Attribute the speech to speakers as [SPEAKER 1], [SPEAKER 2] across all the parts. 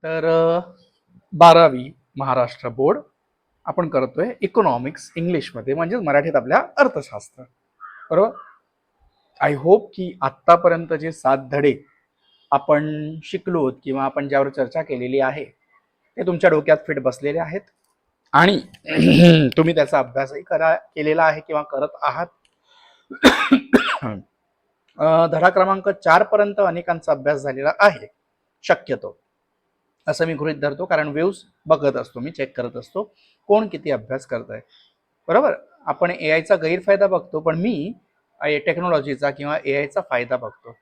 [SPEAKER 1] तर 12वी महाराष्ट्र बोर्ड आपण करतोय इकॉनॉमिक्स इंग्लिशमध्ये, म्हणजे मराठीत आपल्या अर्थशास्त्र. बरोबर. आय होप की आत्तापर्यंत जे 7 धडे आपण शिकलो किंवा आपण ज्यावर चर्चा केलेली आहे ते तुमच्या डोक्यात फिट बसलेले आहेत आणि तुम्ही त्याचा अभ्यासही केलेला आहे किंवा करत आहात. धडा क्रमांक 4 पर्यंत अनेकांचा अभ्यास झालेला आहे शक्यतो, असं मी गृहीत धरतो, कारण व्ह्यूज बघत असतो, मी चेक करत असतो कोण किती अभ्यास करत आहे. बरोबर. आपण एआयचा गैरफायदा बघतो, पण मी टेक्नॉलॉजीचा किंवा एआयचा फायदा बघतो.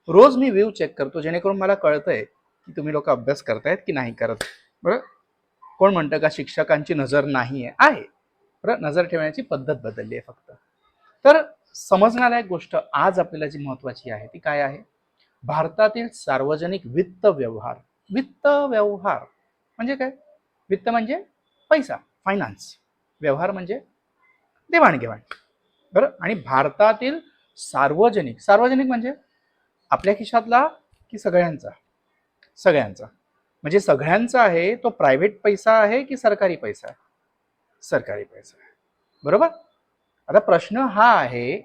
[SPEAKER 1] रोज मी व्ह्यू चेक करतो, जेणेकरून मला कळतंय की तुम्ही लोक अभ्यास करतायत की नाही करत. बरोबर. कोण म्हणतं का शिक्षकांची नजर नाही आहे? बरं, नजर ठेवण्याची पद्धत बदलली आहे फक्त. तर समजणारा एक गोष्ट आज आपल्याला जी महत्वाची आहे ती काय आहे? भारतातील सार्वजनिक वित्त व्यवहार. वित्त व्यवहार म्हणजे काय? वित्त म्हणजे पैसा, फायनान्स. व्यवहार म्हणजे देवाणघेवाण. बरं. आणि भारतातील सार्वजनिक, सार्वजनिक म्हणजे आपल्या खिशातला की सगळ्यांचा? सगळ्यांचा. म्हणजे सगळ्यांचा आहे तो प्रायव्हेट पैसा आहे की सरकारी पैसा आहे? सरकारी पैसा आहे. बरोबर. आता प्रश्न हा आहे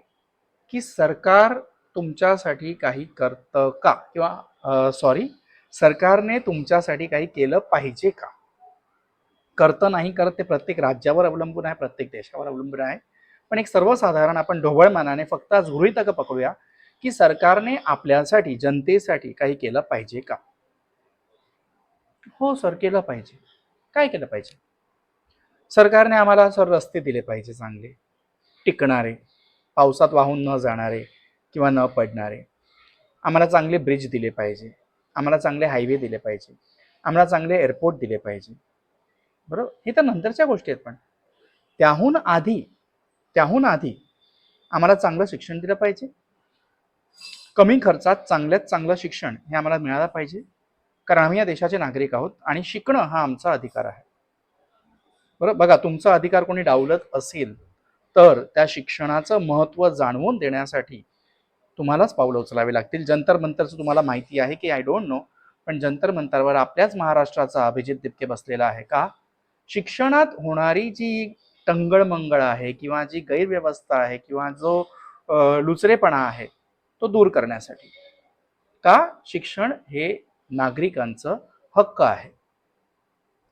[SPEAKER 1] की सरकार तुमच्यासाठी काही करतं का, किंवा सरकारने तुमच्यासाठी काही केलं पाहिजे का? करतं नाही करत ते प्रत्येक राज्यावर अवलंबून आहे, प्रत्येक देशावर अवलंबून आहे. पण एक सर्वसाधारण आपण ढोबळमानाने फक्त आज गृहीतक पकडूया की सरकारने आपल्यासाठी, जनतेसाठी काही केलं पाहिजे का? हो सर, केलं पाहिजे. काय केलं पाहिजे? सरकारने आम्हाला सर रस्ते दिले पाहिजे, चांगले टिकणारे, पावसात वाहून न जाणारे किंवा न पडणारे. आम्हाला चांगले ब्रिज दिले पाहिजे, आम्हाला चांगले हायवे दिले पाहिजे, आम्हाला चांगले एअरपोर्ट दिले पाहिजे. बरोबर. हे तर नंतरच्या गोष्टी आहेत, पण त्याहून आधी आम्हाला चांगलं शिक्षण दिलं पाहिजे. कमी खर्चात चांगल्यात चांगलं शिक्षण हे आम्हाला मिळालं पाहिजे, कारण आम्ही या देशाचे नागरिक आहोत आणि शिकणं हा आमचा अधिकार आहे. बरोबर. बघा, तुमचा अधिकार कोणी डावलत असेल तर त्या शिक्षणाचं महत्त्व जाणवून देण्यासाठी तुम्हालाच पावलं उचलावी लागतील. जंतर मंतरचं तुम्हाला माहिती आहे की आय डोंट नो, पण जंतर मंतरवर आपल्याच महाराष्ट्राचा अभिजित दिपके बसलेला आहे का? शिक्षणात होणारी जी टंगळमंगळ आहे किंवा जी गैरव्यवस्था आहे किंवा जो लुचरेपणा आहे तो दूर करण्यासाठी. का? शिक्षण हे नागरिकांचं हक्क आहे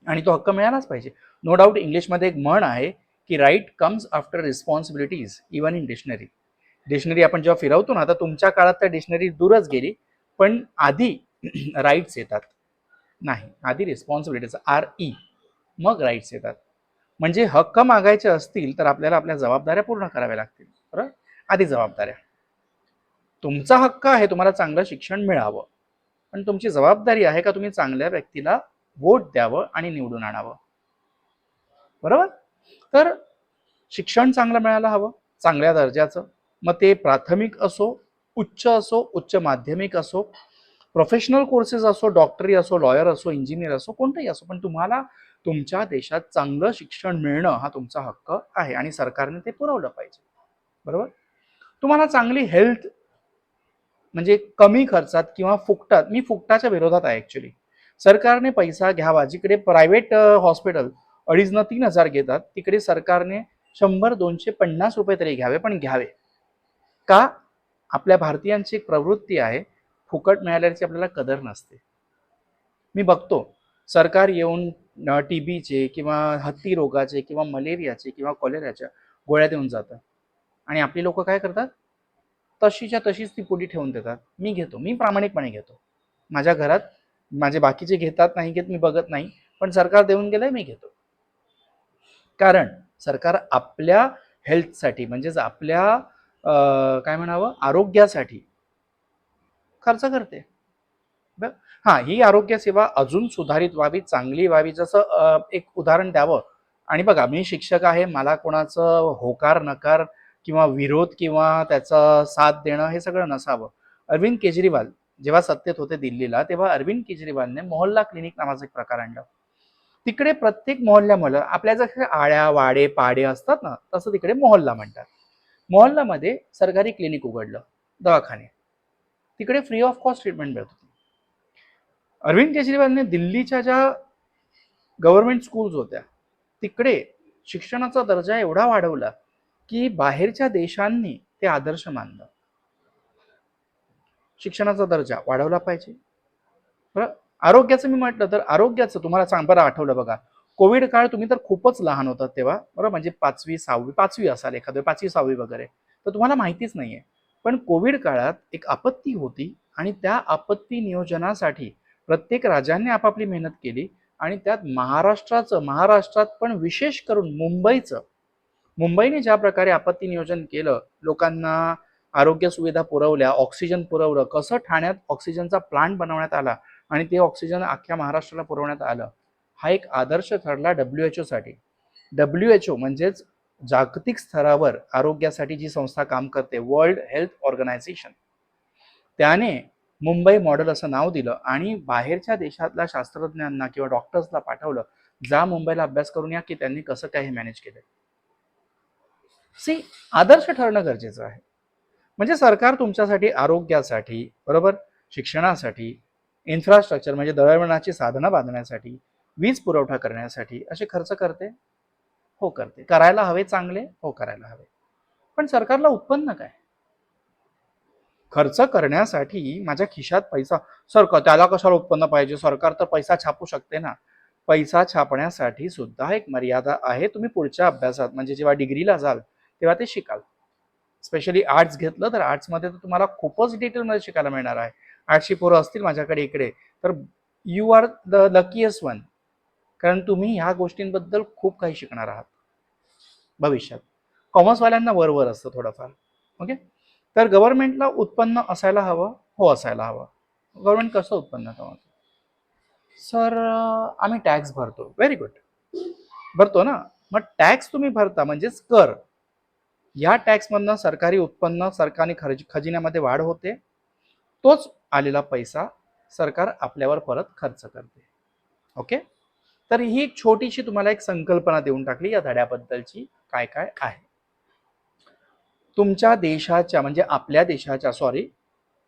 [SPEAKER 1] आणि तो हक्क मिळालाच पाहिजे. नो डाऊट इंग्लिशमध्ये एक म्हण आहे की right comes after responsibilities even in dictionary. Dictionary आपण जेव्हा फिरवतो ना, आता तुमच्या काळात त्या डिक्शनरी दूरच गेली, पण आधी राईट्स येतात. नाही, आधी रिस्पॉन्सिबिलिटीज RE, मग राईट्स येतात. म्हणजे हक्क मागायचे असतील तर आपल्याला आपल्या जबाबदाऱ्या पूर्ण कराव्या लागतील. बरोबर. आधी जबाबदाऱ्या. तुमचा हक्क आहे तुम्हाला चांगलं शिक्षण मिळावं, पण तुमची जबाबदारी आहे का तुम्ही चांगल्या व्यक्तीला वोट द्यावं आणि निवडून आणावं. बरोबर. तर शिक्षण चांगलं मिळायला हवं, चांगल्या दर्जाचं. मग ते प्राथमिक असो, उच्च माध्यमिक असो, प्रोफेशनल कोर्सेस असो, डॉक्टरी असो, लॉयर असो, इंजिनियर असो, कोणतंही असो, पण तुम्हाला तुमच्या देशात चांगलं शिक्षण मिळणं हा तुमचा हक्क आहे आणि सरकारने ते पुरवलं पाहिजे. बरोबर. तुम्हाला चांगली हेल्थ, म्हणजे कमी खर्चात किंवा फुकटात. मी फुकटाच्या विरोधात आहे ऍक्च्युली. सरकारने पैसा घ्यावा. जिकडे प्रायव्हेट हॉस्पिटल 2,500-3,000 घेतात, तिकडे सरकारने 100-250 रुपये तरी घ्यावे, पण घ्यावे. का? आपल्या भारतीयांची एक प्रवृत्ती आहे, फुकट मिळाल्याची आपल्याला कदर नसते. मी बघतो सरकार येऊन TBचे किंवा हत्ती रोगाचे किंवा मलेरियाचे किंवा कॉलेराच्या गोळ्या देऊन जातात आणि आपली लोक काय करतात? तशीच्या तशीच ती पुडी ठेवून देतात. मी घेतो, मी प्रामाणिकपणे घेतो. माझ्या घरात माझे बाकीचे घेतात नाही घेत मी बघत नाही, पण सरकार देऊन गेलंय, मी घेतो. कारण सरकार आपल्या हेल्थसाठी, म्हणजेच आपल्या काय म्हणावं, आरोग्यासाठी खर्च करते. हा, ही आरोग्य सेवा अजून सुधारित व्हावी, चांगली व्हावी. जसं एक उदाहरण द्यावं, आणि बघा, मी शिक्षक आहे, मला कोणाचं होकार नकार किंवा विरोध किंवा त्याचा साथ देणं हे सगळं नसावं. अरविंद केजरीवाल जेव्हा सत्तेत होते दिल्लीला, तेव्हा अरविंद केजरीवालने मोहल्ला क्लिनिक नावाचा एक प्रकार आणला. तिकडे प्रत्येक मोहल्ल्यामध्ये आपल्या जसे आळ्या वाडे पाडे असतात ना, तसं तिकडे मोहल्ला म्हणतात. मोहल्ल्यामध्ये सरकारी क्लिनिक उघडलं, दवाखाने. तिकडे फ्री ऑफ कॉस्ट ट्रीटमेंट मिळत होती. अरविंद केजरीवालने दिल्लीच्या ज्या गव्हर्नमेंट स्कूल्स होत्या तिकडे शिक्षणाचा दर्जा एवढा वाढवला की बाहेरच्या देशांनी ते आदर्श मानलं. शिक्षणाचा दर्जा वाढवला पाहिजे. बरं, आरोग्याचं मी म्हटलं तर आरोग्याचं तुम्हाला बरं आठवलं बघा, कोविड काळ तुम्ही तर खूपच लहान होतात तेव्हा, बरं, म्हणजे 5वी असाल, एखादं 5वी-6वी वगैरे, तर तुम्हाला माहितीच नाहीये. पण कोविड काळात एक आपत्ती होती आणि त्या आपत्ती नियोजनासाठी प्रत्येक राज्यांनी आपापली मेहनत केली आणि त्यात महाराष्ट्रात पण विशेष करून मुंबईने ज्या प्रकारे आपत्ती नियोजन केलं, लोकांना आरोग्य सुविधा पुरवल्या, ऑक्सिजन पुरवलं, कसं ठाण्यात ऑक्सिजनचा प्लांट बनवण्यात आला आणि ते ऑक्सिजन अख्ख्या महाराष्ट्राला पुरवण्यात आलं, हा एक आदर्श ठरला WHO साठी. WHO म्हणजेच जागतिक स्तरावर आरोग्यासाठी जी संस्था काम करते, वर्ल्ड हेल्थ ऑर्गनायझेशन, त्याने मुंबई मॉडेल असं नाव दिलं आणि बाहेरच्या देशातल्या शास्त्रज्ञांना किंवा डॉक्टर्सला पाठवलं, जा मुंबईला अभ्यास करून या की त्यांनी कसं काय हे मॅनेज केलं. आदर्श ठरणं गरजेचं आहे. म्हणजे सरकार तुमच्यासाठी आरोग्यासाठी, बरोबर, शिक्षणासाठी, इन्फ्रास्ट्रक्चर म्हणजे दळणवळणाची साधनं बांधण्यासाठी, वीज पुरवठा करण्यासाठी असे खर्च करते. हो करते. करायला हवे चांगले, हो करायला हवे. पण सरकारला उत्पन्न काय? खर्च करण्यासाठी माझ्या खिशात पैसा, त्याला कशाला उत्पन्न पाहिजे, सरकार तर पैसा छापू शकते ना. पैसा छापण्यासाठी सुद्धा एक मर्यादा आहे. तुम्ही पुढच्या अभ्यासात म्हणजे जेव्हा डिग्रीला जाल तेव्हा ते शिकाल. स्पेशली आर्ट्स घेतलं तर आर्ट्समध्ये तर तुम्हाला खूपच डिटेलमध्ये शिकायला मिळणार आहे. आर्ट्सची पोरं असतील माझ्याकडे इकडे तर you are the luckiest one, कारण तुम्ही ह्या गोष्टींबद्दल खूप काही शिकणार आहात भविष्यात. कॉमर्सवाल्यांना वरवर असतं थोडंफार. ओके, तर गव्हर्नमेंटला उत्पन्न असायला हवं, हो असायला हवं. गव्हर्नमेंट कसं उत्पन्न कमवतं? सर आम्ही टॅक्स भरतो. व्हेरी गुड, भरतो ना. मग टॅक्स तुम्ही भरता म्हणजेच कर. या टॅक्समधनं सरकारी उत्पन्न, सरकारी खजिन्यामध्ये वाढ होते. तोच आलेला पैसा सरकार आपल्यावर परत खर्च करते. ओके, तर ही एक छोटीशी तुम्हाला एक संकल्पना देऊन टाकली या धड्याबद्दलची, काय काय आहे. तुमच्या देशाच्या म्हणजे आपल्या देशाच्या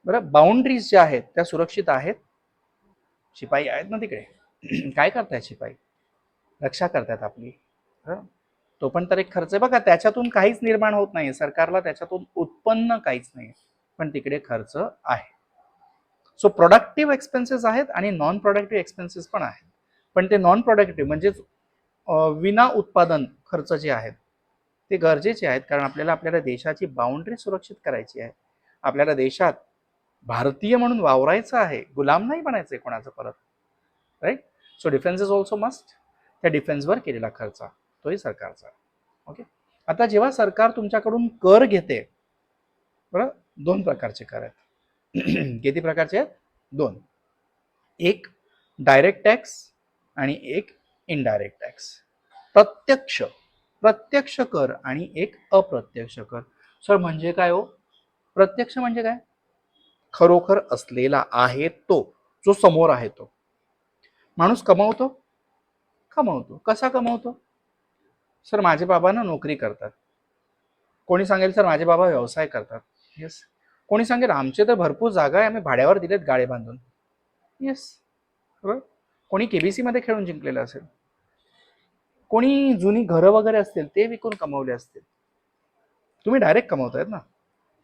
[SPEAKER 1] बरं, बाउंड्रीज ज्या आहेत त्या सुरक्षित आहेत. शिपाई आहेत ना तिकडे. काय करतायत शिपाई? रक्षा करतायत आपली. तो पण तर एक खर्च आहे बघा, त्याच्यातून काहीच निर्माण होत नाही, सरकारला त्याच्यातून उत्पन्न काहीच नाही, पण तिकडे खर्च आहे. सो प्रोडक्टिव्ह एक्सपेन्सेस आहेत आणि नॉन प्रोडक्टिव्ह एक्सपेन्सेस पण आहेत. पण ते नॉन प्रोडक्टिव्ह म्हणजेच विना उत्पादन खर्च जे आहेत ते गरजेचे आहेत, कारण आपल्याला देशाची बाउंड्री सुरक्षित करायची आहे. आपल्याला देशात भारतीय म्हणून वावरायचं आहे, गुलाम नाही बनायचं आहे कोणाचं परत. Right. So defence is also must. त्या डिफेन्सवर केलेला खर्च तोही सरकारचा. ओके, आता जेव्हा सरकार तुमच्याकडून कर घेते, बरं, दोन प्रकारचे कर आहेत. किती प्रकारचे आहेत? दोन. एक डायरेक्ट टॅक्स आणि एक इनडायरेक्ट टॅक्स. प्रत्यक्ष कर आणि एक अप्रत्यक्ष कर. सर म्हणजे काय हो? प्रत्यक्ष म्हणजे काय? खरोखर असलेला आहे तो, जो समोर आहे तो. माणूस कमवतो. कसा कमवतो? सर माझे बाबा ना नोकरी करतात. कोणी सांगेल सर माझे बाबा व्यवसाय करतात. येस. कोणी सांगेल आमचे तर भरपूर जागा आहे, आम्ही भाड्यावर दिलेत गाळे बांधून. येस. बरोबर. कोणी केबीसी मध्ये खेळून जिंकलेलं असेल, कोणी जुनी घरं वगैरे असतील ते विकून कमवले असतील. तुम्ही डायरेक्ट कमवतायत ना.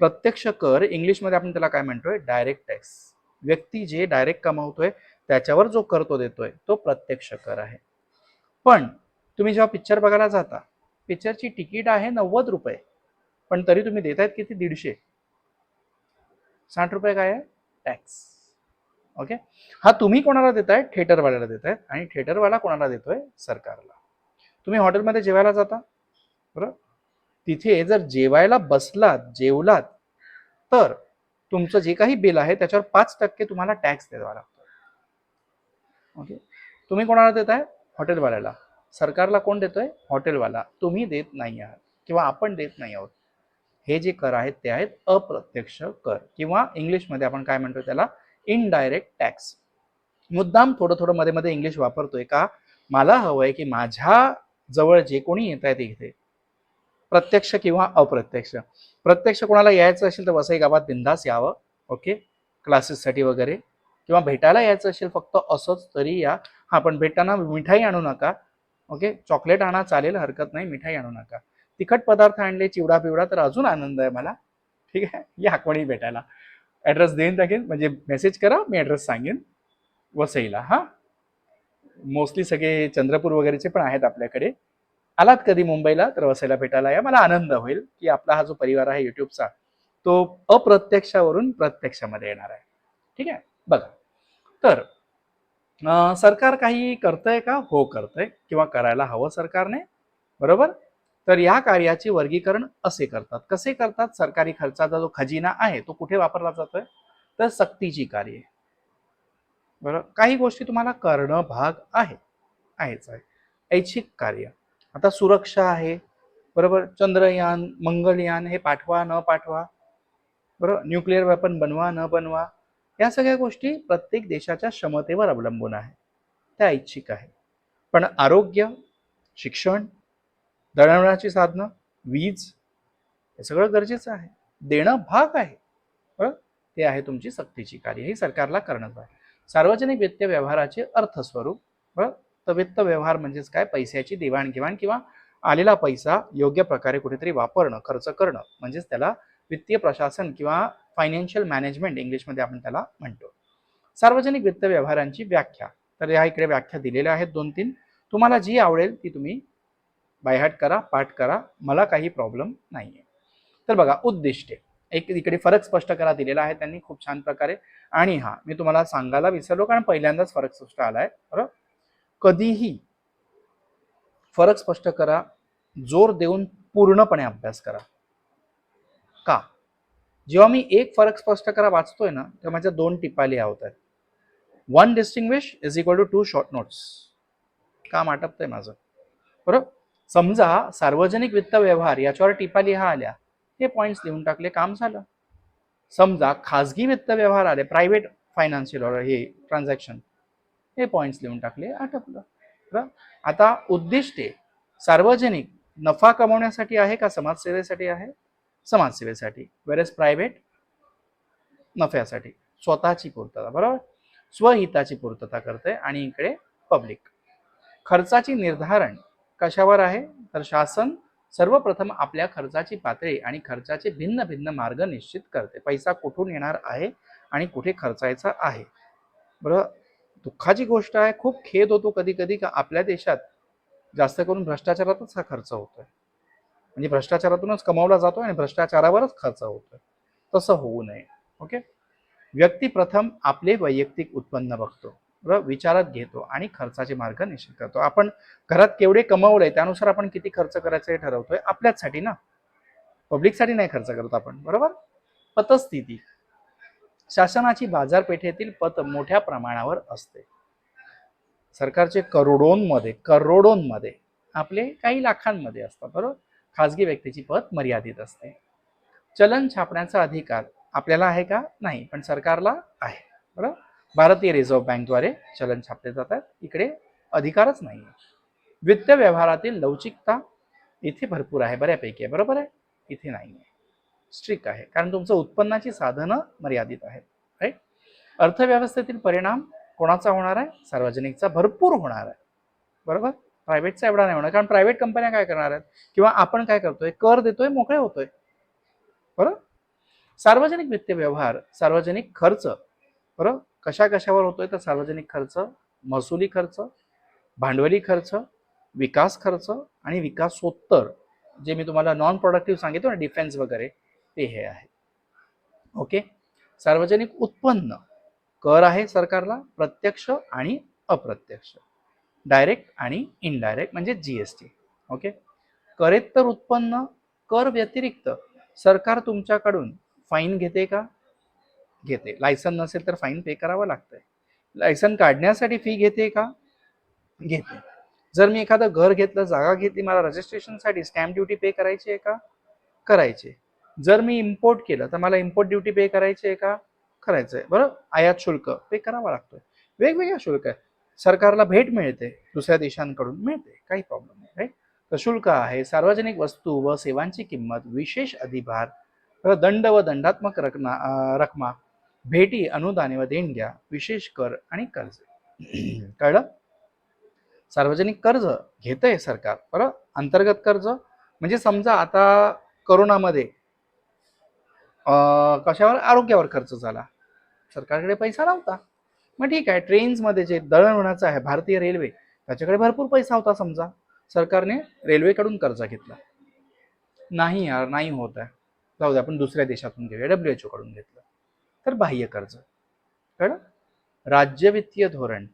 [SPEAKER 1] प्रत्यक्ष कर इंग्लिशमध्ये आपण त्याला काय म्हणतोय? Direct tax. व्यक्ती जे डायरेक्ट कमवतोय त्याच्यावर जो कर तो देतोय तो प्रत्यक्ष कर आहे. पण तुम्ही जेव्हा पिक्चर बघायला जाता, पिक्चरची तिकीट आहे 90 रुपये, पण तरी तुम्ही देतायत किती? 150. 60 रुपये काय आहे? टॅक्स. ओके, हा तुम्ही कोणाला देताय? थिएटरवाल्याला देतायत आणि थिएटरवाला कोणाला देतोय? सरकारला. तुम्ही हॉटेलमध्ये जेवायला जाता, बरोबर, तिथे जर जेवायला बसलात, जेवलात, तर तुमचं जे काही बिल आहे त्याच्यावर 5% तुम्हाला टॅक्स द्यावा लागतो. ओके, तुम्ही कोणाला देताय? हॉटेलवाल्याला. सरकारला कोण देतोय? हॉटेलवाला. तुम्ही देत नाही आहात किंवा आपण देत नाही आहोत. हे जे कर आहेत ते आहेत अप्रत्यक्ष कर, किंवा इंग्लिशमध्ये आपण काय म्हणतो त्याला? Indirect tax. मुद्दाम थोडं मध्ये मध्ये इंग्लिश वापरतोय का? मला हवंय की माझ्या जवळ जे कोणी येत आहेत इथे, प्रत्यक्ष किंवा अप्रत्यक्ष. प्रत्यक्ष कोणाला यायचं असेल तर वसई गावात बिंदास यावं. ओके, क्लासेससाठी वगैरे. किंवा भेटायला यायचं असेल फक्त असंच तरी या. हा, पण भेटताना मिठाई आणू नका. ओके, चॉकलेट आणा चालेल, हरकत नाही, मिठाई आणू नका. तिखट पदार्थ आणले, चिवडा पिवडा, तर अजून आनंद आहे मला. ठीक आहे, या कोणी भेटायला. ऍड्रेस देऊन टाकेन, म्हणजे मेसेज करा, मी ऍड्रेस सांगेन वसईला. हा, मोस्टली सगळे चंद्रपूर वगैरेचे पण आहेत आपल्याकडे. आलात कधी मुंबईला तर वसईला भेटायला या. मला आनंद होईल की आपला हा जो परिवार आहे युट्यूबचा तो अप्रत्यक्षावरून प्रत्यक्षामध्ये येणार आहे. ठीक आहे, बघा. तर सरकार काही करतंय का? हो करतंय, किंवा करायला हवं सरकारने, बरोबर. तर या कार्याचे वर्गीकरण असे करतात. कसे करतात? सरकारी खर्चाचा जो खजिना आहे तो कुठे वापरला जातोय? तर सक्तीची कार्य, बरोबर. काही गोष्टी तुम्हाला करणं भाग आहेच आहे. ऐच्छिक कार्य, आता सुरक्षा आहे, बरोबर. चंद्रयान, मंगलयान हे पाठवा न पाठवा, बरोबर. न्यूक्लिअर वेपन बनवा न बनवा, या सगळ्या गोष्टी प्रत्येक देशाच्या क्षमतेवर अवलंबून आहे, त्या ऐच्छिक आहे. पण आरोग्य, शिक्षण, दळणवळणाची साधनं, वीज, हे सगळं गरजेचं आहे, देणं भाग आहे, बरोबर. ते आहे तुमची सक्तीची कार्य, ही सरकारला करणंच आहे. सार्वजनिक वित्त व्यवहाराचे अर्थस्वरूप, बरोबर. तर वित्त व्यवहार म्हणजेच काय? पैशाची देवाणघेवाण किंवा आलेला पैसा योग्य प्रकारे कुठेतरी वापरणं, खर्च करणं, म्हणजेच त्याला वित्तीय प्रशासन किंवा फायनान्शियल मॅनेजमेंट इंग्लिशमध्ये आपण त्याला म्हणतो. सार्वजनिक वित्त व्यवहारांची व्याख्या, तर या इकडे व्याख्या दिलेल्या आहेत 2-3. तुम्हाला जी आवडेल ती तुम्ही बायहार्ट करा, पाठ करा, मला काही प्रॉब्लेम नाहीये. तर बघा, उद्दिष्टे, एक इकडे फरक स्पष्ट करा दिलेला आहे त्यांनी खूप छान प्रकारे. आणि हा, मी तुम्हाला सांगायला विसरलो कारण पहिल्यांदाच फरक स्पष्ट आलाय, बरोबर. कधीही फरक स्पष्ट करा, जोर देऊन पूर्णपणे अभ्यास करा. का? जेव्हा मी एक फरक स्पष्ट करा वाचतोय ना, तेव्हा माझ्या 2 टिपा लिहा होत आहेत. 1 distinguish is equal to 2 short notes. काम आटपतंय माझं, बरोबर. समजा सार्वजनिक वित्त व्यवहार याच्यावर टिपा लिहा आल्या, हे पॉइंट्स लिहून टाकले, काम झालं. समजा खाजगी वित्त व्यवहार आले, प्रायव्हेट फायनान्शियल हे ट्रान्झॅक्शन, हे पॉइंट्स लिहून टाकले, आटपलं, बरोबर. आता उद्दिष्टे, सार्वजनिक नफा कमवण्यासाठी आहे का समाजसेवेसाठी आहे? समाजसेवेसाठी. वेरेस प्रायव्हेट नफ्यासाठी, स्वतःची पूर्तता, बरोबर, स्वहिताची पूर्तता करते. आणि इकडे पब्लिक. खर्चाची निर्धारण कशावर आहे? तर शासन सर्वप्रथम आपल्या खर्चाची पातळी आणि खर्चाचे भिन्न भिन्न मार्ग निश्चित करते. पैसा कुठून येणार आहे आणि कुठे खर्चायचा आहे, बरोबर. दुःखाची गोष्ट आहे, खूप खेद होतो कधी कधी का आपल्या देशात जास्त करून भ्रष्टाचारातच हा खर्च होतोय, म्हणजे भ्रष्टाचारातूनच कमावला जातोय आणि भ्रष्टाचारावरच खर्च होतोय. तसं होऊ नये. ओके, व्यक्ती प्रथम आपले वैयक्तिक उत्पन्न बघतो, बरोबर, विचारात घेतो आणि खर्चाचे मार्ग निश्चित करतो. आपण घरात केवढे कमवलंय त्यानुसार आपण किती खर्च करायचं हे ठरवतोय, आपल्याचसाठी ना, पब्लिकसाठी नाही खर्च करत आपण, बरोबर. पतस्थिती, शासनाची बाजारपेठेतील पत मोठ्या प्रमाणावर असते. सरकारचे करोडोंमध्ये, आपले काही लाखांमध्ये असतात, बरोबर. खाजगी व्यक्तीची पत मर्यादित असते. चलन छापण्याचा अधिकार आपल्याला आहे का? नाही, पण सरकारला आहे, बरोबर. भारतीय रिझर्व्ह बँकद्वारे चलन छापले जातात, इकडे अधिकारच नाही. वित्त व्यवहारातील लवचिकता इथे भरपूर आहे, बऱ्यापैकी आहे, बरोबर आहे. इथे नाही आहे, स्ट्रिक्ट आहे, कारण तुमचं उत्पन्नाची साधनं मर्यादित आहेत, राईट. अर्थव्यवस्थेतील परिणाम कोणाचा होणार आहे? सार्वजनिकचा भरपूर होणार आहे, बरोबर. प्रायव्हेटचा एवढा नाही होणार, कारण प्रायव्हेट कंपन्या काय करणार आहेत, किंवा आपण काय करतोय, कर देतोय, मोकळे होतोय, बरोबर. सार्वजनिक वित्त व्यवहार, सार्वजनिक खर्च, बरोबर, कशा कशावर होतोय? तर सार्वजनिक खर्च, महसुली खर्च, भांडवली खर्च, विकास खर्च आणि विकासोत्तर, जे मी तुम्हाला नॉन प्रोडक्टिव्ह सांगितलं ना, डिफेन्स वगैरे, ते हे आहे. ओके, सार्वजनिक उत्पन्न, कर आहे सरकारला, प्रत्यक्ष आणि अप्रत्यक्ष, डायरेक्ट आणि इनडायरेक्ट, म्हणजे जीएसटी. ओके, करेत्तर उत्पन्न, कर व्यतिरिक्त सरकार तुमच्याकडून फाईन घेते का? घेते. लायसन नसेल तर फाईन पे करावं लागतंय. लायसन काढण्यासाठी फी घेते का? घेते. जर मी एखादं घर घेतलं, जागा घेतली, मला रजिस्ट्रेशनसाठी स्टॅम्प ड्युटी पे करायची आहे का? करायची. जर मी इम्पोर्ट केलं तर मला इम्पोर्ट ड्युटी पे करायची आहे का? करायचं आहे, बरोबर. आयात शुल्क पे करावा लागतोय, वेगवेगळ्या शुल्क आहे. सरकारला भेट मिळते, दुसऱ्या देशांकडून मिळते, काही प्रॉब्लेम नाही, राईट. तर शुल्क आहे. सार्वजनिक वस्तू व सेवांची किंमत, विशेष अधिभार, दंड व दंडात्मक रकमा, भेटी, अनुदाने व देणग्या, विशेष कर आणि कर्ज. कळलं? सार्वजनिक कर्ज घेतंय सरकार, बरं. अंतर्गत कर्ज म्हणजे समजा आता करोनामध्ये कशावर, आरोग्यावर खर्च झाला, सरकारकडे पैसा नव्हता, मग ठीक आहे, ट्रेन्समध्ये जे दळणवळणाचं आहे भारतीय रेल्वे, त्याच्याकडे भरपूर पैसा होता, समजा सरकारने रेल्वेकडून कर्ज घेतला. नाही यार, नाही होत आहे, जाऊ दे आपण दुसऱ्या देशातून घेऊया, WHO कडून घेतलं, तर बाह्य कर्ज. कळलं? राज्य वित्तीय धोरण,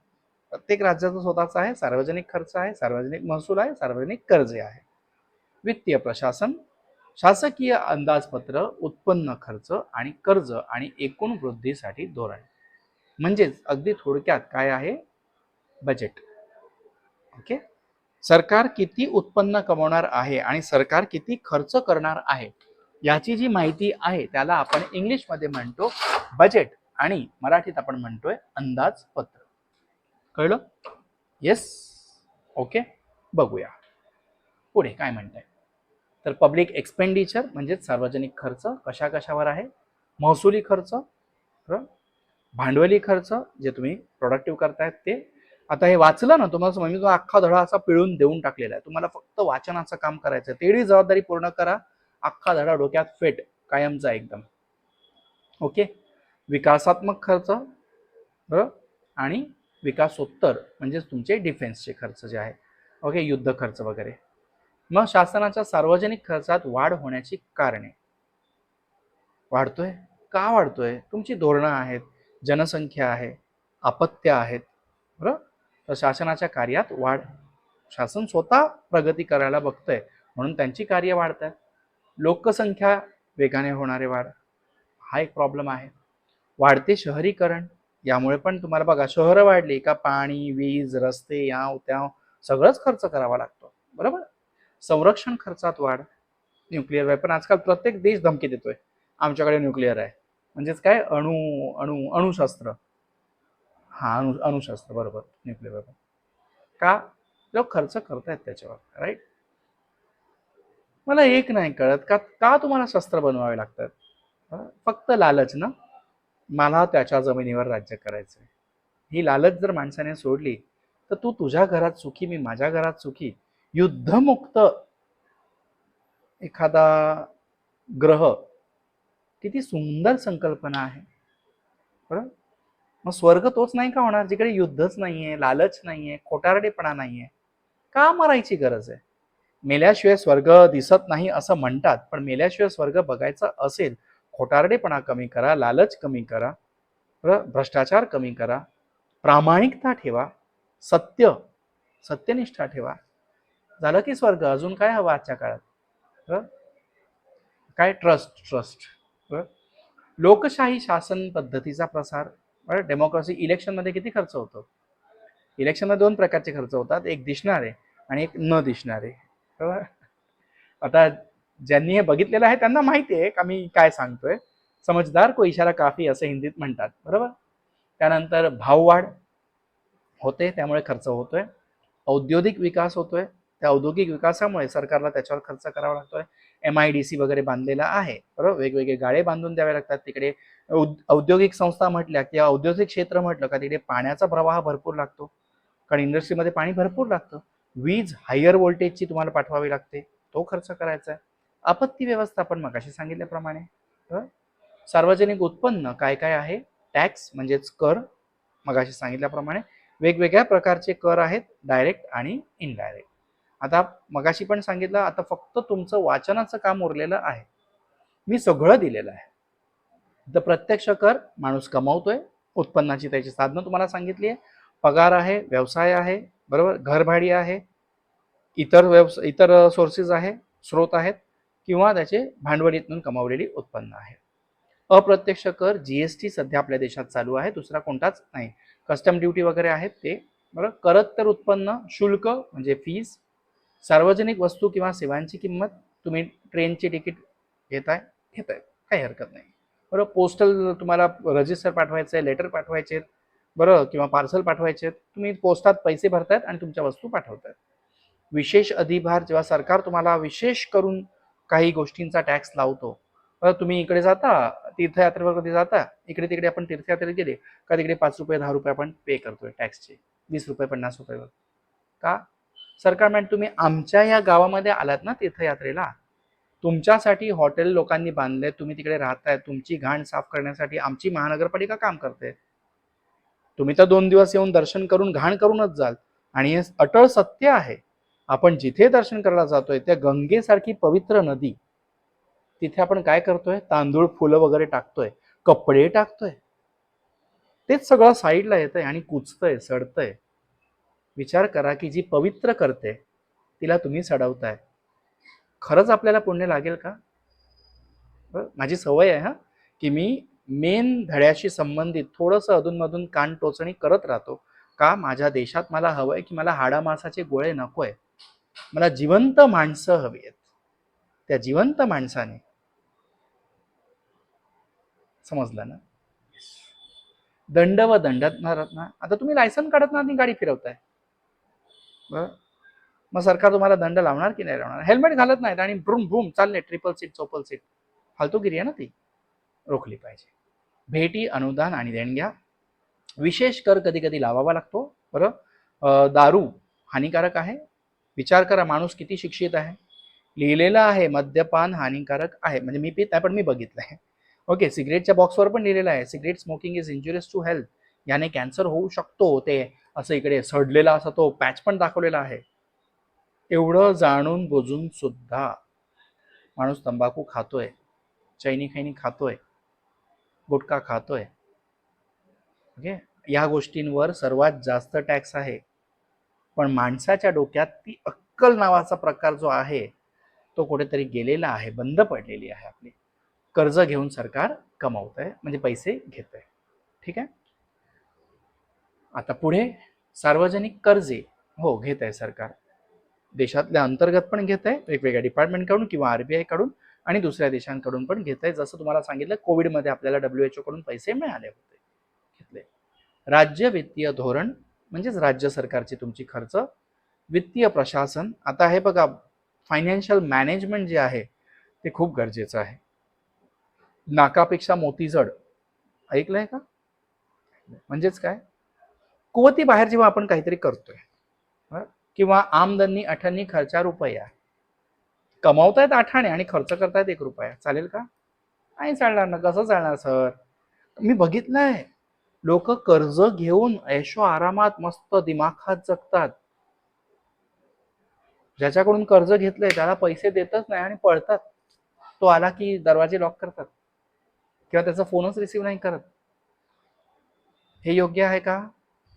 [SPEAKER 1] प्रत्येक राज्याचं स्वतःच आहे, सार्वजनिक खर्च आहे, सार्वजनिक महसूल आहे, सार्वजनिक कर्जे आहे. वित्तीय प्रशासन, शासकीय अंदाजपत्र, उत्पन्न, खर्च आणि कर्ज आणि एकूण वृद्धीसाठी धोरण. म्हणजेच अगदी थोडक्यात काय आहे, बजेट. ओके. सरकार किती उत्पन्न कमवणार आहे आणि सरकार किती खर्च करणार आहे याची जी माहिती आहे त्याला आपण इंग्लिशमध्ये म्हणतो बजेट आणि मराठीत आपण म्हणतोय अंदाजपत्र. कळलं? येस. ओके, बघूया पुढे काय म्हणताय. तर पब्लिक एक्सपेंडिचर म्हणजे सार्वजनिक खर्च कशा कशावर आहे, महसुली खर्च, भांडवली खर्च जे तुम्ही प्रोडक्टिव्ह करतायत ते. आता हे वाचलं ना तुम्हाला, मी तुम्हाला अख्खा धडा असा पिळून देऊन टाकलेला आहे, तुम्हाला फक्त वाचनाचं काम करायचं, तेवढी जबाबदारी पूर्ण करा, अख्खा धडा डोक्यात फेट कायमचा एकदम. ओके. विकासात्मक खर्च आणि विकासोत्तर म्हणजे तुमचे डिफेन्सचे खर्च जे आहे, ओके, युद्ध खर्च वगैरे. मग शासनाच्या सार्वजनिक खर्चात वाढ होण्याची कारणे. वाढतोय का? वाढतोय, तुमची धोरणं आहेत, जनसंख्या आहे, अपत्य आहेत, बरोबर. तर शासनाच्या कार्यात वाढ, शासन स्वतः प्रगती करायला बघतंय म्हणून त्यांची कार्य वाढतात. लोकसंख्या वेगाने होणारे वाढ, हा एक प्रॉब्लेम आहे. वाढते शहरीकरण, यामुळे पण तुम्हाला बघा शहरं वाढली का पाणी, वीज, रस्ते, याव त्याव सगळंच खर्च करावा लागतो, बरोबर. संरक्षण खर्चात वाढ, न्यूक्लिअर वेपन, आजकाल प्रत्येक देश धमकी देतोय आमच्याकडे न्यूक्लिअर आहे, म्हणजेच काय, अणुशस्त्र. हा, अणुशस्त्र, बरोबर, न्यूक्लिअर वेपन. का? लोक खर्च करतायत त्याच्यावर, राईट. मला एक नाही कळत का तुम्हाला शस्त्र बनवावे लागतात? फक्त लालच ना, मला त्याच्या जमिनीवर राज्य करायचंय, ही लालच जर माणसाने सोडली तर तू तुझ्या घरात सुखी, मी माझ्या घरात सुखी, युद्धमुक्त एखादा ग्रह, किती सुंदर संकल्पना आहे, बरोबर. मग स्वर्ग तोच नाही का होणार जिकडे युद्धच नाहीये, लालच नाहीये, खोटारडेपणा नाहीये? का मरायची गरज आहे? मेल्याशिवाय स्वर्ग दिसत नाही असं म्हणतात, पण मेल्याशिवाय स्वर्ग बघायचा असेल, खोटारडेपणा कमी करा, लालच कमी करा, भ्रष्टाचार कमी करा, प्रामाणिकता ठेवा, सत्यनिष्ठा ठेवा, झालं की स्वर्ग. अजून काय हवं आजच्या काळात? काय? ट्रस्ट. लोकशाही शासन पद्धतीचा प्रसार, डेमोक्रेसी. इलेक्शनमध्ये किती खर्च होतो? इलेक्शनमध्ये दोन प्रकारचे खर्च होतात, एक दिसणारे आणि एक न दिसणारे, बरोबर. आता ज्यांनी हे बघितलेलं आहे त्यांना माहिती आहे का मी काय सांगतोय. समजदार को इशारा काफी असं हिंदीत म्हणतात, बरोबर. त्यानंतर भाववाढ होते, त्यामुळे खर्च होतोय. औद्योगिक विकास होतोय, त्या औद्योगिक विकासामुळे सरकारला त्याच्यावर खर्च करावा लागतोय. MIDC वगैरे बांधलेला आहे, बरोबर. वेगवेगळे गाळे बांधून द्यावे लागतात तिकडे. औद्योगिक संस्था म्हटल्या किंवा औद्योगिक क्षेत्र म्हटलं का तिकडे पाण्याचा प्रवाह भरपूर लागतो, कारण इंडस्ट्रीमध्ये पाणी भरपूर लागतं. वीज हायर व्होल्टेजची तुम्हाला पाठवावी लागते, तो खर्च करायचा आहे. आपत्ती व्यवस्थापन मगाशी सांगितल्याप्रमाणे. सार्वजनिक उत्पन्न काय काय आहे? टॅक्स म्हणजेच कर, मगाशी सांगितल्याप्रमाणे वेगवेगळ्या प्रकारचे कर आहेत, डायरेक्ट आणि इनडायरेक्ट. आता मगाशी पण सांगितलं, आता फक्त तुमचं वाचनाचं काम उरलेलं आहे, मी सगळं दिलेलं आहे. तर प्रत्यक्ष कर माणूस कमावतोय, उत्पन्नाची त्याची साधनं तुम्हाला सांगितली आहे, पगार आहे, व्यवसाय आहे, बरोबर, घरभाडी आहे, इतर सोर्सेस आहे, स्रोत आहेत, किंवा त्याचे भांडवलीतून कमावलेली उत्पन्न आहे. अप्रत्यक्ष कर, GST सध्या आपल्या देशात चालू आहे, दुसरा कोणताच नाही. कस्टम ड्युटी वगैरे आहेत ते, बरोबर. करत्तर उत्पन्न, शुल्क म्हणजे फीस, सार्वजनिक वस्तू किंवा सेवांची किंमत, तुम्ही ट्रेनची तिकीट घेताय, काही हरकत नाही, बरोबर. पोस्टल तुम्हाला रजिस्टर पाठवायचं, लेटर पाठवायचे, बरोबर, किंवा पार्सल पाठवायचे, तुम्ही पोस्टात पैसे भरतायत आणि तुमच्या वस्तू पाठवतायत. विशेष अधिभार, जेव्हा सरकार तुम्हाला विशेष करून काही गोष्टींचा टॅक्स लावतो, तुम्ही इकडे जाता तीर्थयात्रेवर, कधी जाता इकडे तिकडे, आपण तीर्थयात्रेत गेले का तिकडे 5 रुपये 10 रुपये आपण पे करतोय टॅक्सचे, 20 रुपये 50 रुपये. का? सरकार म्हणते तुम्ही आमच्या या गावामध्ये आलात ना तीर्थयात्रेला, तुमच्यासाठी हॉटेल लोकांनी बांधले, तुम्ही तिकडे राहताय, तुमची घाण साफ करण्यासाठी आमची महानगरपालिका काम करते. तुम्ही तर 2 दिवस येऊन दर्शन करून घाण करूनच जाल. आणि हे अटळ सत्य आहे. आपण जिथे दर्शन करायला जातोय त्या गंगेसारखी पवित्र नदी, तिथे आपण काय करतोय? तांदूळ फुलं वगैरे टाकतोय, कपडे टाकतोय, तेच सगळं साईडला येतंय आणि कुचतंय, सडतंय. विचार करा की जी पवित्र करते तिला तुम्ही सडवताय. खरंच आपल्याला पुण्य लागेल का? माझी सवय आहे की मी मेन धड्याशी संबंधित थोडंसं अधूनमधून कान टोचणी करत राहतो. का? माझ्या देशात मला हवंय की मला हाडामासाचे गोळे नकोय, मला जिवंत माणसं हवी आहेत. त्या जिवंत माणसाने, समजलं ना? दंड व दंडनार ना. आता तुम्ही लायसन काढत ना गाडी फिरवताय, मग सरकार तुम्हाला दंड लावणार की नाही लावणार? हेल्मेट घालत नाहीत आणि भ्रूम भ्रूम चालले, ट्रिपल सीट चोपल सीट, फालतूगिरी आहे ना ती, रोखली पाहिजे. भेटी, अनुदान आणि देणग्या, विशेष कर कधी कधी लावावा लागतो. बरं, दारू हानिकारक आहे. विचार करा माणूस किती शिक्षित आहे. लिहिलेलं आहे मद्यपान हानिकारक आहे, म्हणजे मी पित नाही पण मी बघितलंय. ओके, सिगरेटच्या बॉक्सवर पण लिहिलेलं आहे cigarette smoking is injurious to health, याने कॅन्सर होऊ शकतो. ते असं इकडे सडलेला असा तो पॅच पण दाखवलेला आहे. एवढं जाणून बुजून सुद्धा माणूस तंबाखू खातोय, चैनी खैनी खातोय, गुटखा खातोय. ओके, या गोष्टींवर सर्वात जास्त टॅक्स आहे. पण माणसाच्या डोक्यात ती अक्कल नावाचा प्रकार जो आहे तो कुठेतरी गेलेला आहे, बंद पडलेली आहे आपली. कर्ज घेऊन सरकार कमवत आहे, म्हणजे पैसे घेत आहे. ठीक आहे. आता पुढे सार्वजनिक कर्जे हो घेत आहे सरकार, देशातल्या अंतर्गत पण घेत आहे वेगवेगळ्या डिपार्टमेंटकडून किंवा RBI कडून, आणि दुसऱ्या देशांकडून पण घेत आहे. जसं तुम्हाला सांगितलं कोविडमध्ये आपल्याला WHO कडून पैसे मिळाले होते, घेतले. राज्य वित्तीय धोरण म्हणजेच राज्य सरकारची तुमची खर्च, वित्तीय प्रशासन. आता हे बघा, फायनान्शियल मॅनेजमेंट जे आहे ते खूप गरजेचं आहे. नाकापेक्षा मोती जड, ऐकलंय का? म्हणजेच काय? कुवती बाहेर जेव्हा आपण काहीतरी करतोय, किंवा आमदनी अठ्ठ्याण्णी खर्चा रुपया, कमावतायत 8 आणे आणि खर्च करतायत 1 रुपया, चालेल का? नाही चालणार ना. कसं चालणार सर? मी बघितलंय लोक कर्ज घेऊन ऐशो आरामात मस्त दिमाखात जगतात. ज्याच्याकडून कर्ज घेतलंय त्याला पैसे देतच नाही आणि पळतात. तो आला की दरवाजे लॉक करतात किंवा त्याचा फोनच रिसीव्ह नाही करत. हे योग्य आहे का?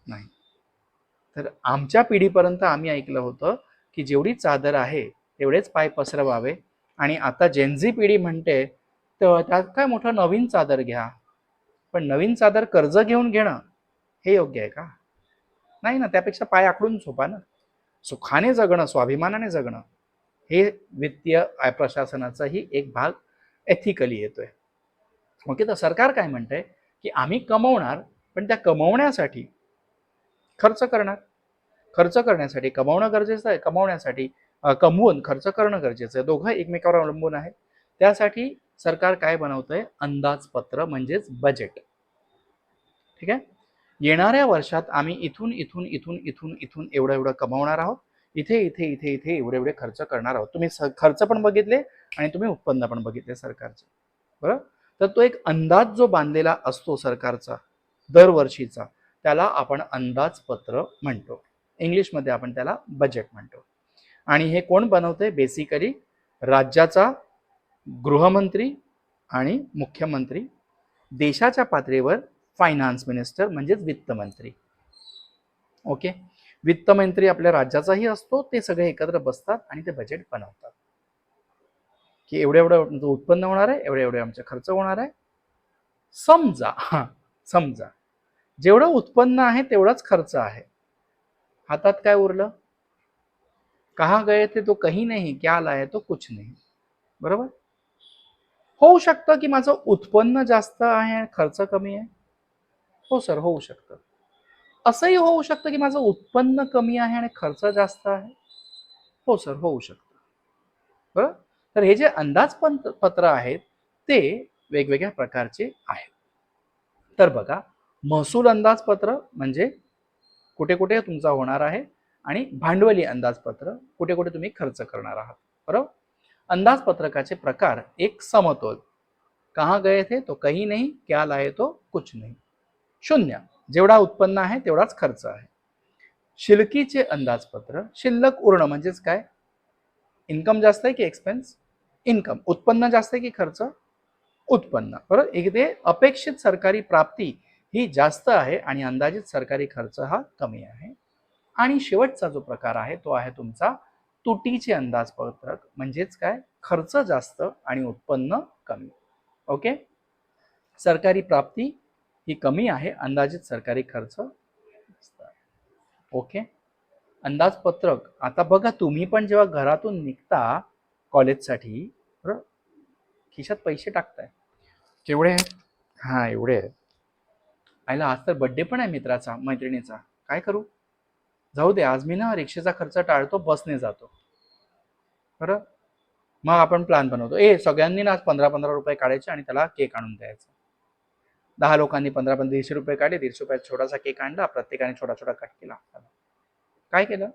[SPEAKER 1] नाही. तर आमच्या पिढीपर्यंत आम्ही ऐकलं होतं की जेवढी चादर आहे तेवढेच पाय पसरवावे, आणि आता जेनझी पिढी म्हणते तर त्यात काय मोठं नवीन चादर घ्या. पण नवीन चादर कर्ज घेऊन घेणं हे योग्य आहे का? नाही ना. त्यापेक्षा पाय आखडून झोपा ना. सुखाने जगणं, स्वाभिमानाने जगणं, हे वित्तीय प्रशासनाचाही एक भाग एथिकली येतोय. ओके, तर सरकार काय म्हणतंय की आम्ही कमवणार, पण त्या कमवण्यासाठी खर्च करणार. खर्च करण्यासाठी कमवणं गरजेचं आहे, कमवण्यासाठी कमवून खर्च करणं गरजेचं आहे. दोघं एकमेकावर अवलंबून आहे. त्यासाठी सरकार काय बनवतंय? अंदाजपत्र म्हणजेच बजेट. ठीक आहे. येणाऱ्या वर्षात आम्ही इथून इथून इथून इथून इथून एवढं एवढं कमवणार आहोत, इथे इथे इथे इथे एवढे एवढे खर्च करणार आहोत. तुम्ही खर्च पण बघितले आणि तुम्ही उत्पन्न पण बघितले सरकारचे, बरं. तर तो एक अंदाज जो बांधलेला असतो सरकारचा दरवर्षीचा, त्याला आपण अंदाजपत्र म्हणतो. इंग्लिशमध्ये आपण त्याला बजेट म्हणतो. आणि हे कोण बनवते? बेसिकली राज्याचा गृहमंत्री आणि मुख्यमंत्री, देशाच्या पातळीवर फायनान्स मिनिस्टर म्हणजेच वित्तमंत्री. ओके, वित्तमंत्री आपल्या राज्याचाही असतो. ते सगळे एकत्र बसतात आणि ते बजेट बनवतात की एवढे एवढं उत्पन्न होणार आहे, एवढे एवढे आमचा खर्च होणार आहे. समजा जेवढं उत्पन्न आहे तेवढाच खर्च आहे, हातात काय उरलं? कहा गए थे तो कहीं नहीं, क्या लाए तो कुछ नहीं. बरोबर. होऊ शकतं की माझं उत्पन्न जास्त आहे आणि खर्च कमी आहे. हो सर, होऊ शकतं. असंही होऊ शकतं की माझं उत्पन्न कमी आहे आणि खर्च जास्त आहे. हो सर, होऊ शकतं. बरं. तर हे जे अंदाजपत्र आहेत ते वेगवेगळ्या प्रकारचे आहेत. तर बघा, महसूल अंदाजपत्र म्हणजे कुठे कुठे तुमचा होणार आहे, आणि भांडवली अंदाजपत्र कुठे कुठे तुम्ही खर्च करणार आहात. बरोबर. अंदाजपत्रकाचे प्रकार: एक, समतोल, कहाँ गए थे तो कहीं नहीं, क्या लाए तो कुछ नहीं. शून्य, जेवढा उत्पन्न आहे तेवढाच खर्च आहे. शिल्लकीचे अंदाजपत्र: शिल्लक उरणं म्हणजेच काय? इन्कम जास्त आहे की एक्सपेन्स? इन्कम. उत्पन्न जास्त आहे की खर्च? उत्पन्न. बरोबर. इथे अपेक्षित सरकारी प्राप्ती ही जास्त आहे आणि अंदाजित सरकारी खर्च हा कमी आहे. आणि शेवटचा जो प्रकार आहे तो आहे तुमचा तुटीचे अंदाजपत्रक, म्हणजेच काय? खर्च जास्त आणि उत्पन्न कमी. ओके. सरकारी प्राप्ती ही कमी आहे, अंदाजित सरकारी खर्च जास्त आहे. ओके. अंदाजपत्रक. आता बघा, तुम्ही पण जेव्हा घरातून निघता कॉलेजसाठी, बरोबर, खिशात पैसे टाकताय. केवढे आहेत? हा, एवढे आहेत. आईला आज तर बड्डे पण आहे मित्राचा, मैत्रिणीचा. काय करू? जाऊ दे, आज मी ना रिक्षेचा खर्च टाळतो, बसने जातो. बरं. मग आपण प्लॅन बनवतो, सगळ्यांनी ना आज 15-15 रुपये काढायचे आणि त्याला केक आणून द्यायचा. 10 लोकांनी 15-15 150 रुपये काढले, 150 रुपयात छोटासा केक आणला, प्रत्येकाने छोटा छोटा कट केला. काय केलं?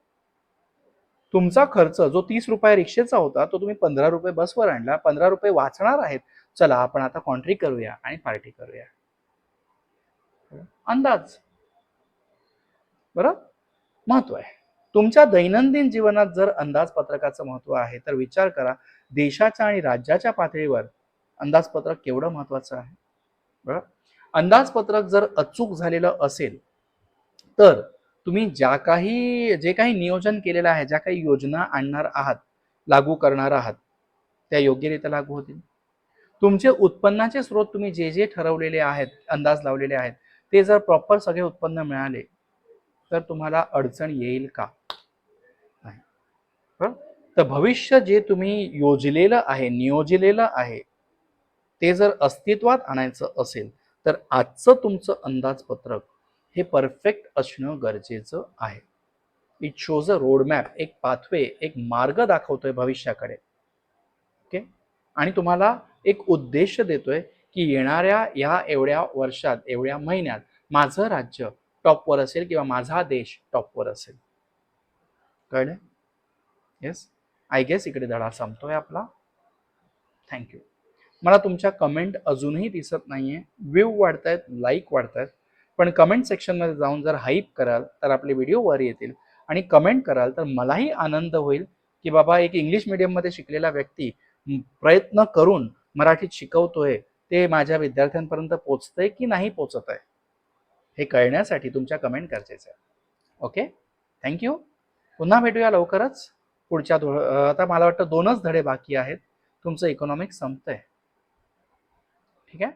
[SPEAKER 1] तुमचा खर्च जो 30 रुपये रिक्षेचा होता तो तुम्ही 15 रुपये बसवर आणला. 15 रुपये वाचणार आहेत. चला आपण आता कॉन्ट्री करूया आणि पार्टी करूया. अंदाज. बरोबर. महत्व आहे. तुमच्या दैनंदिन जीवनात जर अंदाजपत्रकाचं महत्व आहे तर विचार करा, देशाच्या आणि राज्याच्या पातळीवर अंदाजपत्रक केवढं महत्वाचं आहे. बरोबर. अंदाजपत्रक जर अचूक झालेलं असेल तर तुम्ही जे काही नियोजन केलेलं आहे, ज्या काही योजना आणणार आहात, लागू करणार आहात, त्या योग्यरित्या लागू होतील. तुमचे उत्पन्नाचे स्रोत तुम्ही जे ठरवलेले आहेत, अंदाज लावलेले आहेत, ते जर प्रॉपर सगळे उत्पन्न मिळाले तर तुम्हाला अडचण येईल का? नाही. तर भविष्य जे तुम्ही योजलेलं आहे, नियोजलेलं आहे, ते जर अस्तित्वात आणायचं असेल तर आजचं तुमचं अंदाजपत्रक हे परफेक्ट असणं गरजेचं आहे. इट शोज अ रोडमॅप, एक पाथवे, एक मार्ग दाखवतोय भविष्याकडे. ओके. आणि तुम्हाला एक उद्देश देतोय की येणाऱ्या या एवढ्या वर्षात, एवढ्या महिन्यात माझं राज्य टॉपवर असेल किंवा माझा देश टॉपवर असेल. कळलं? येस. आय गेस इकडे धडा संपतोय आपला. थँक्यू. मला तुमच्या कमेंट अजूनही दिसत नाहीये. व्ह्यू वाढतायत, लाईक वाढतायत, पण कमेंट सेक्शनमध्ये जाऊन जर हाईप कराल तर आपले व्हिडिओ वर येतील, आणि कमेंट कराल तर मलाही आनंद होईल की बाबा एक इंग्लिश मीडियममध्ये शिकलेला व्यक्ती प्रयत्न करून मराठीत शिकवतोय, ते माझ्या विद्यार्थ्यांपर्यंत पोचतंय की नाही पोचत आहे, हे कळण्यासाठी तुमच्या कमेंट गरजेचं आहे. ओके. थँक्यू. पुन्हा भेटूया लवकरच. पुढच्या आता मला वाटतं 2च धडे बाकी आहेत. तुमचं इकॉनॉमिक्स संपतंय. ठीक आहे.